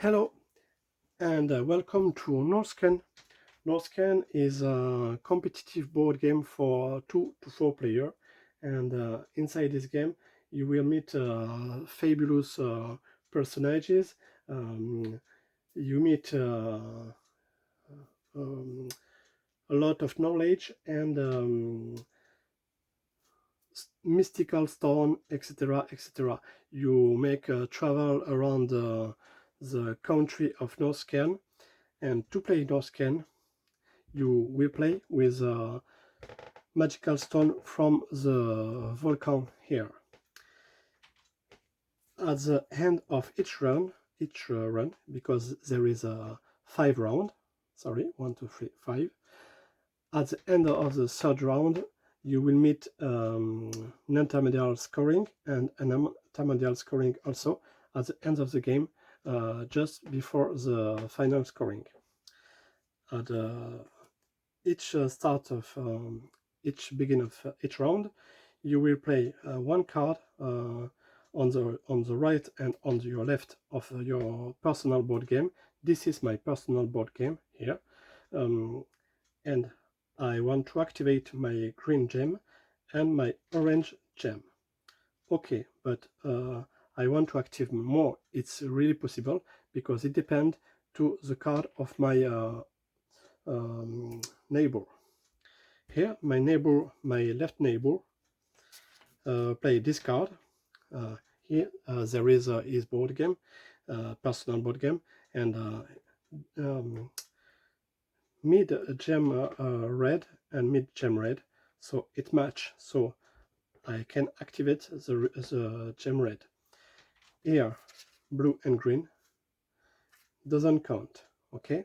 Hello and welcome to Norssken. Norssken is a competitive board game for 2 to 4 players, and inside this game you will meet fabulous personages. Um, you meet um, a lot of knowledge and mystical stone, etc., etc. You make travel around the country of Norssken, and to play Norssken you will play with a magical stone from the volcano here. At the end of each run, because there is a 5 round, sorry, 1, 2, 3, 5. At the end of the third round, you will meet an intermediate scoring and an intermediate scoring also at the end of the game, just before the final scoring. At each start of each beginning of each round, you will play one card on the right and on your left of your personal board game. This is my personal board game here, and I want to activate my green gem and my orange gem. Okay, but I want to activate more. It's really possible because it depends to the card of my neighbor. Here, my left neighbor, play this card. Here, there is his board game, personal board game, and mid gem red and mid gem red, so it match. So I can activate the gem red. Here, blue and green doesn't count. Okay.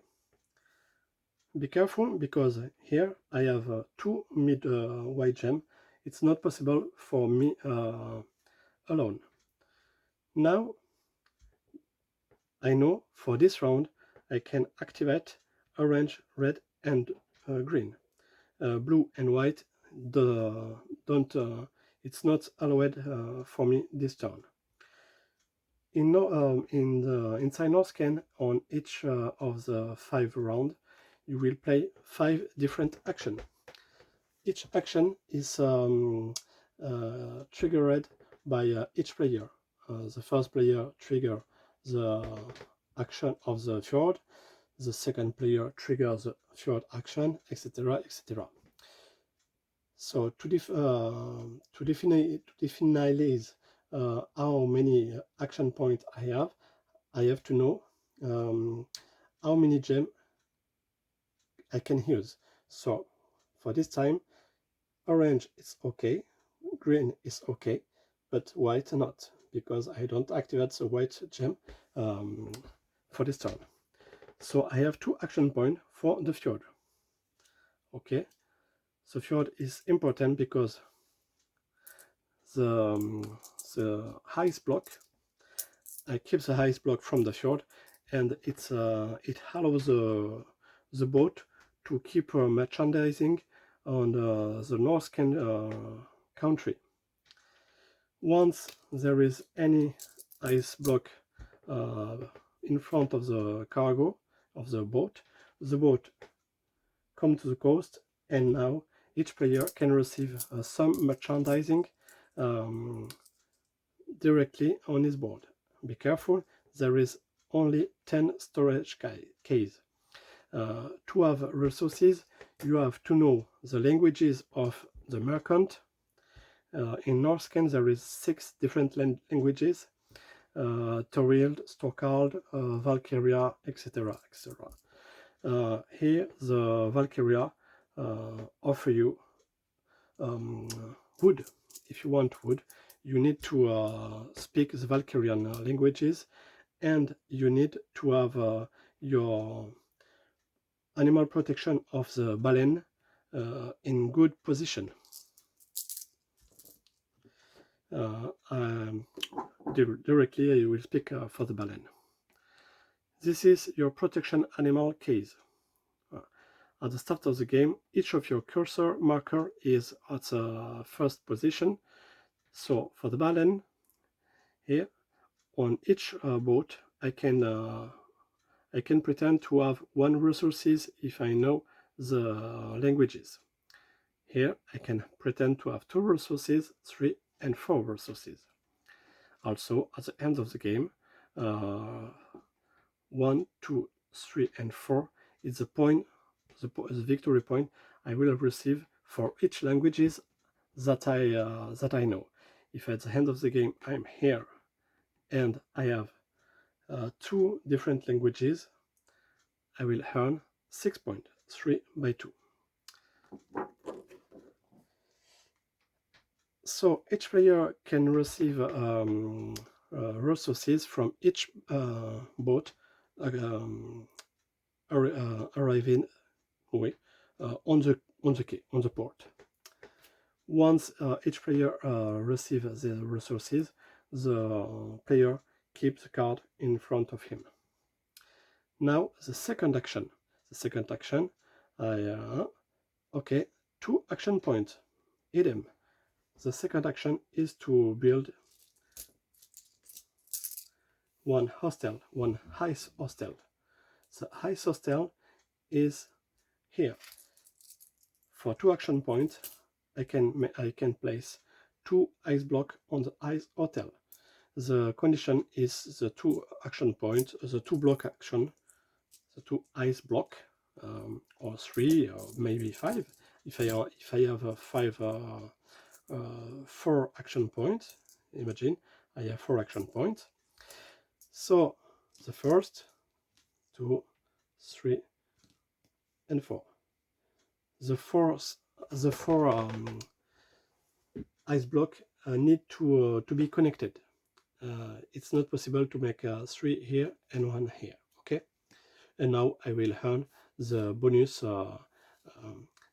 Be careful because here I have 2 mid white gem. It's not possible for me alone. Now I know for this round I can activate orange, red and green. Blue and white don't it's not allowed for me this turn. Inside Norssken, on each of the 5 rounds, you will play 5 different actions. Each action is triggered by each player. The first player triggers the action of the fjord, the second player triggers the fjord action, etc., etc. So to finalize how many action points I have to know how many gems I can use. So for this time, orange is okay, green is okay, but white not, because I don't activate the white gem for this turn. So I have 2 action points for the fjord. Okay, the fjord is important because the ice block, I keep the ice block from the fjord, and it allows the boat to keep merchandising on the Norssken country. Once there is any ice block in front of the cargo of the boat comes to the coast, and now each player can receive some merchandising directly on his board. Be careful, there is only 10 storage keys. To have resources, you have to know the languages of the merchant. In Norssken there is 6 different languages: Torild, Storkald, Valkyria, etc., etc. Here the Valkyria offer you wood. If you want wood, you need to speak the Valkyrian languages, and you need to have your animal protection of the baleine in good position. Directly I will speak for the baleine. This is your protection animal case. At the start of the game, each of your cursor marker is at the first position. So for the baleine, here on each boat, I can I can pretend to have 1 resources if I know the languages. Here I can pretend to have 2 resources, 3 and 4 resources. Also, at the end of the game, 1, 2, 3 and 4 is the point, the victory point I will receive for each languages that I know. If at the end of the game I'm here and I have 2 different languages, I will earn 6 points, 3 by 2. So each player can receive resources from each boat arriving on the port. Once each player receives the resources, the player keeps the card in front of him. Now the second action. Okay, 2 action points. Idem. The second action is to build one ice hostel. The ice hostel is here. For 2 action points, I can place 2 ice blocks on the ice hotel. The condition is the 2 action points, the 2 block action, the 2 ice block, or 3 or maybe 5. If I have 4 action points, imagine I have 4 action points. So the first, 2, 3, and 4. The four ice block need to be connected. It's not possible to make 3 here and 1 here. Okay, and now I will earn the bonus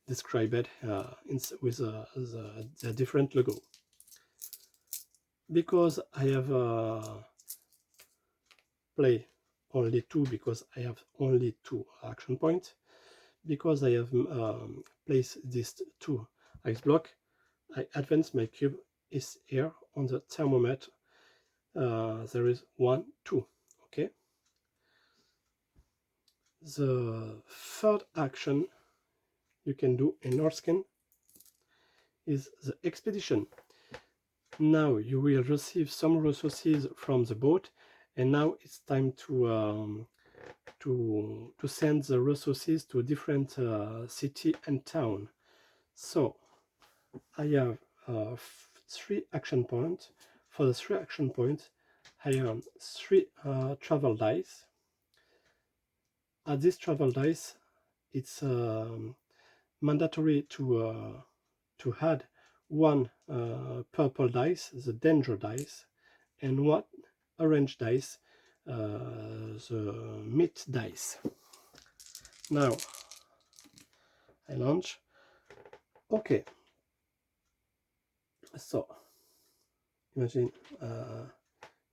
described with the different logo. Because I have play only 2, because I have only 2 action points, because I have placed these 2 ice block, I advance my cube is here on the thermometer. There is 1, 2. Okay. The third action you can do in Norssken is the expedition. Now you will receive some resources from the boat, and now it's time to send the resources to a different city and town. So I have 3 action points. For the 3 action points, I earn 3 travel dice. At this travel dice, it's mandatory to add 1 purple dice, the danger dice, and 1 orange dice, the meat dice. Now I launch. Okay, so imagine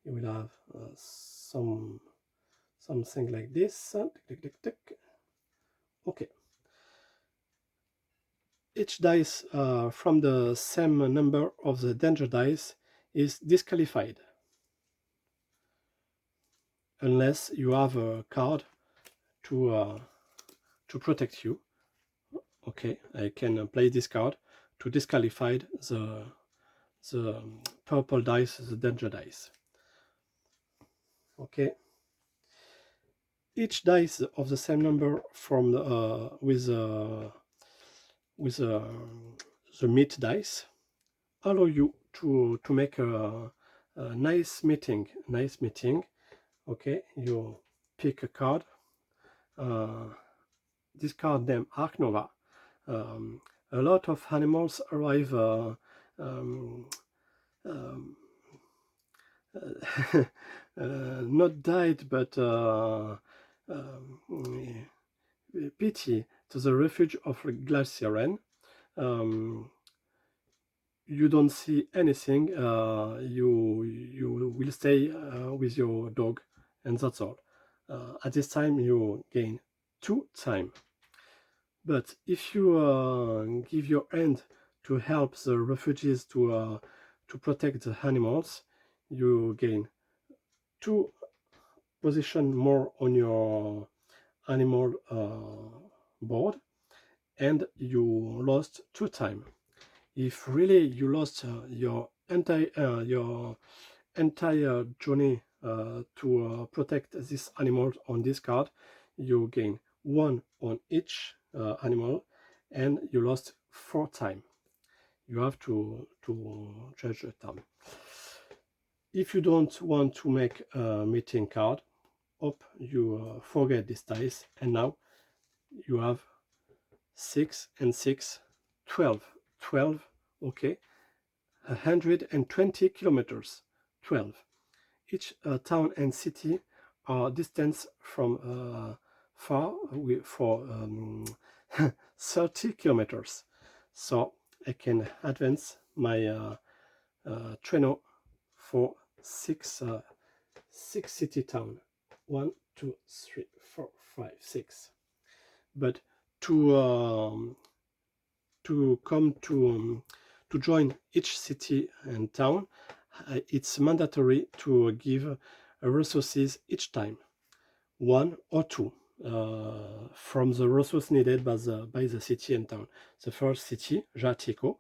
you will have something like this. Okay, each dice from the same number of the danger dice is disqualified unless you have a card to protect you. Okay, I can play this card to disqualify the purple dice, the danger dice. Okay, each dice of the same number from with the meat dice allow you to make a nice meeting. Okay, you pick a card. This card named Ark Nova. A lot of animals arrive not died, but pity to the refuge of Glacieren. You don't see anything. You will stay with your dog, and that's all. At this time, you gain 2 time. But if you give your hand to help the refugees to protect the animals, you gain 2 position more on your animal board, and you lost 2 time. If really you lost your entire journey to protect this animal on this card, you gain 1 on each animal, and you lost 4 time. You have to judge the time. If you don't want to make a meeting card, you forget this dice, and now you have 6 and 6, 12. 12, okay, 120 kilometers, 12. Each town and city are distant from far for 30 kilometers. So I can advance my trainer for 6 city town. 1, 2, 3, 4, 5, 6. But to come to join each city and town, it's mandatory to give resources each time, 1 or 2 from the resource needed by the city and town. The first city, Jatiko,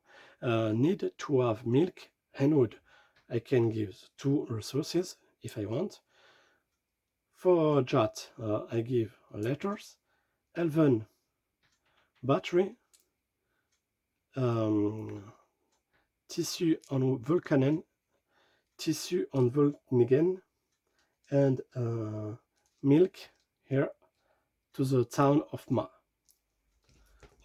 need to have milk and wood. I can give 2 resources if I want. For Jat, I give letters, Elven battery, tissue on Vulcanen, tissue on Volknigen, and milk here to the town of Ma.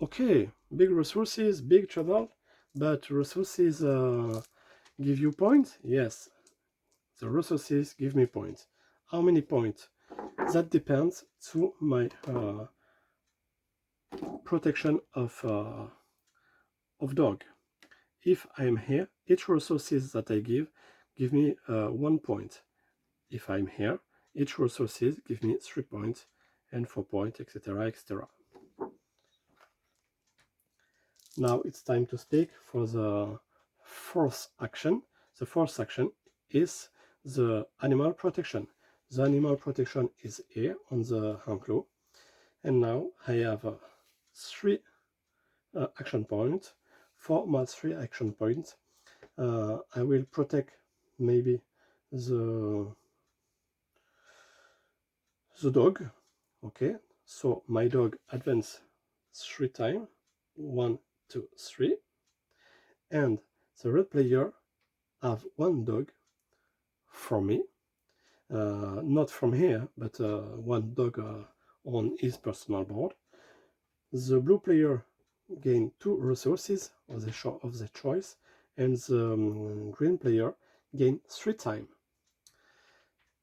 Okay, big resources, big trouble, but resources give you points? Yes, the resources give me points. How many points? That depends to my protection of dog. If I'm here, each resources that I give me 1 point. If I'm here, each resources give me 3 points and 4 points, etc., etc. Now it's time to speak for the 4th action. The 4th action is the animal protection. The animal protection is here on the enclosure, and now I have 3 action points. For my 3 action points, I will protect maybe the dog. Okay, so my dog advance 3 times, 1, 2, 3, and the red player have 1 dog for me, not from here, but 1 dog on his personal board. The blue player gain 2 resources of the choice, and the green player gain 3 times.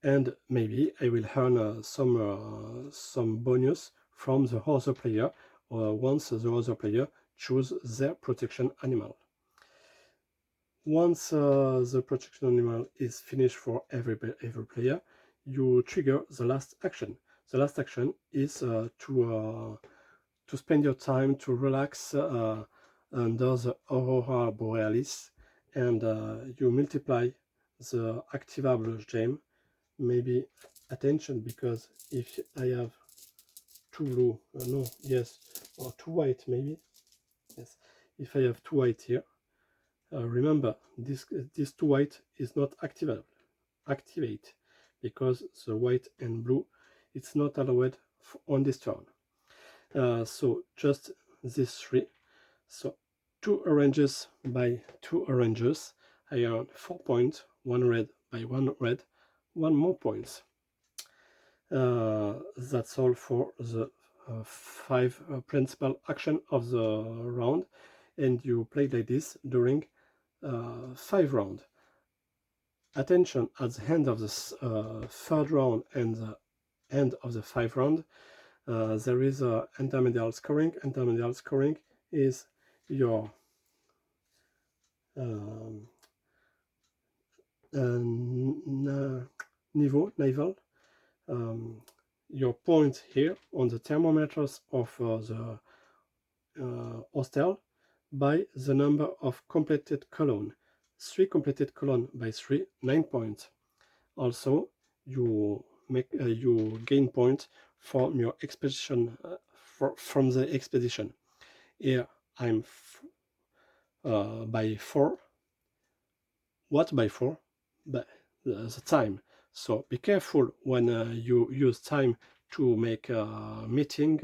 And maybe I will earn some bonus from the other player once the other player choose their protection animal. Once the protection animal is finished for every player, you trigger the last action. The last action is to spend your time to relax under the Aurora Borealis, and you multiply the activable gem. Maybe attention, because if I have 2 blue, no, yes, or 2 white, maybe, yes, if I have 2 white here, remember this 2 white is not activate, because the white and blue, it's not allowed on this turn. So just these 3. So 2 oranges by 2 oranges, I earn 4 points. 1 red by 1 red, 1 more points. That's all for the 5 principal action of the round, and you play like this during 5 rounds. Attention, at the end of the 3rd round and the end of the 5th round, there is a intermediate scoring. Intermediate scoring is your naval, your point here on the thermometers of the hostel by the number of completed column. 3 completed column by 3, 9 points. Also, you you gain points from your expedition, from the expedition. Here I'm by 4. What by 4? By the time. So be careful when you use time to make a meeting,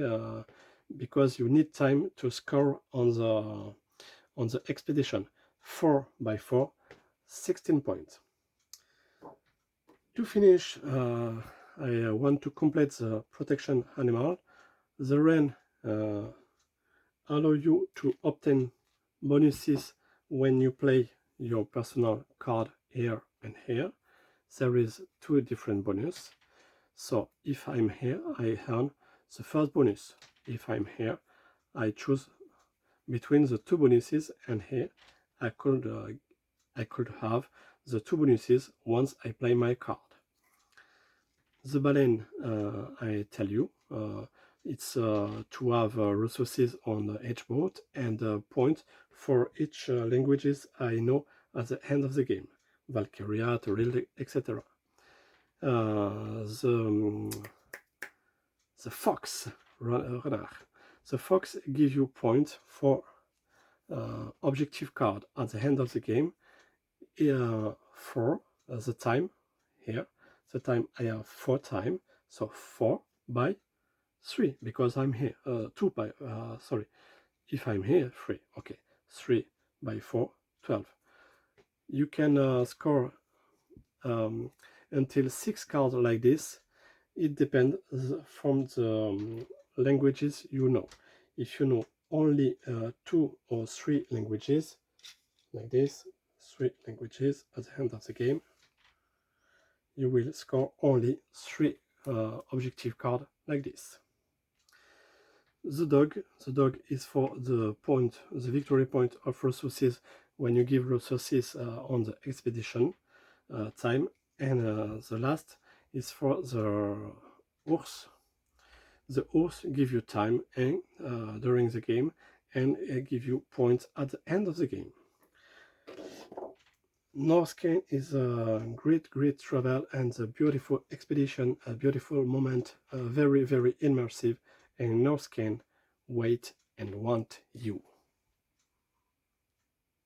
because you need time to score on the expedition. 4 by 4, 16 points. To finish, I want to complete the protection animal. The rain allow you to obtain bonuses when you play your personal card here and here. There is 2 different bonus. So if I'm here, I earn the first bonus. If I'm here, I choose between the 2 bonuses, and here I could have the 2 bonuses once I play my card. The baleine, I tell you, it's to have resources on each boat, and point for each languages I know at the end of the game. Valkyria, Toril, etc. The fox runner. The fox gives you points for objective card at the end of the game. For the time here, the time I have 4 time, so 4 by 3 because I'm here. 2 by sorry, if I'm here 3. Okay, 3 by 4, 12. You can score until 6 cards like this. It depends from the languages you know. If you know only 2 or 3 languages, like this, 3 languages at the end of the game, you will score only 3 objective cards like this. The dog is for the victory point of resources when you give resources on the expedition time, and the last is for the horse. The horse give you time during the game, and give you points at the end of the game. Norssken is a great travel and a beautiful expedition, a beautiful moment, very immersive, and Norssken wait and want you.